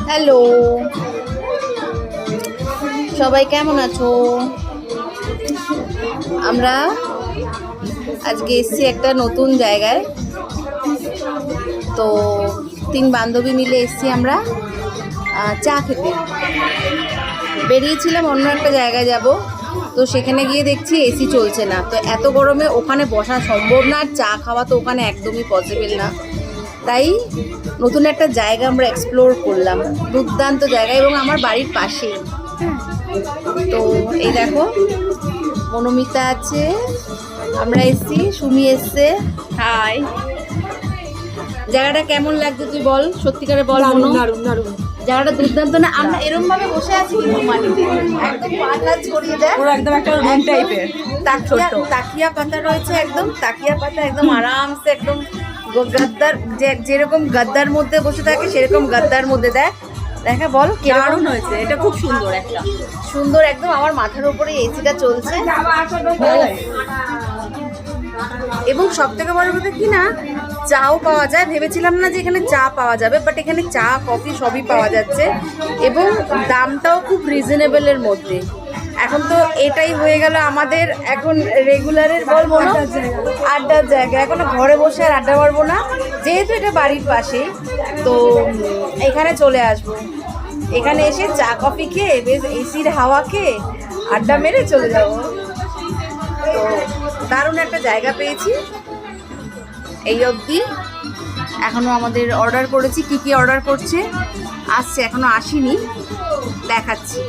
Hello, সবাই কেমন আছো? আমরা আজকে এসেছি একটা নতুন জায়গায়। তো 3 বান্ধবী মিলে এসেছি আমরা চা খেতে। বেরিয়েছিলাম অন্য একটা জায়গায় যাব, তো সেখানে গিয়ে দেখছি এসি চলছে না। তো এত গরমে ওখানে বসা সম্ভব না, আর চা খাওয়া তো ওখানে একদমই পসিবল না। তাই নতুন একটা জায়গা আমরা এক্সপ্লোর করলাম, দুর্দান্ত জায়গা এবং আমার বাড়ির পাশেই। তো এই দেখো, মনোমিতা আছে, আমরা এসছি, সুমি এসছে। হাই। জায়গাটা কেমন লাগছে তুই বল, সত্যিকারে বল। জায়গাটা দুর্দান্ত না? আমরা এরকম ভাবে বসে আছি কিন্তু মাটিতে, একদম পাতা ছড়িয়ে দেয়, পুরো একদম একটা রুম টাইপের। তাকিয়া পাতা রয়েছে, একদম তাকিয়া পাতা, একদম আরামসে, একদম গাদ্দার, যেরকম গাদ্দার মধ্যে বসে থাকে সেরকম গাদ্দার মধ্যে দেয়। দেখা বল দারুণ হয়েছে, এটা খুব সুন্দর, একটা সুন্দর একদম। আমার মাথার উপরে এসিটা চলছে এবং সব থেকে বড় কথা কি না, চাও পাওয়া যায়। ভেবেছিলাম না যে এখানে চা পাওয়া যাবে, বাট এখানে চা কফি সবই পাওয়া যাচ্ছে এবং দামটাও খুব রিজনেবলের মধ্যে। এখন তো এটাই হয়ে গেল আমাদের এখন রেগুলারের বল মনে আড্ডার জায়গা। এখন ঘরে বসে আর আড্ডা মারবো না, যেহেতু এটা বাড়ির পাশেই, তো এখানে চলে আসবো। এখানে এসে চা কফি খেয়ে বেশ এসির হাওয়া খেয়ে আড্ডা মেরে চলে যাবো। তো দারুণ একটা জায়গা পেয়েছি এই অবধি। এখনও আমাদের অর্ডার করেছি, কি কি অর্ডার করছে আসছে, এখনো আসেনি, দেখাচ্ছি।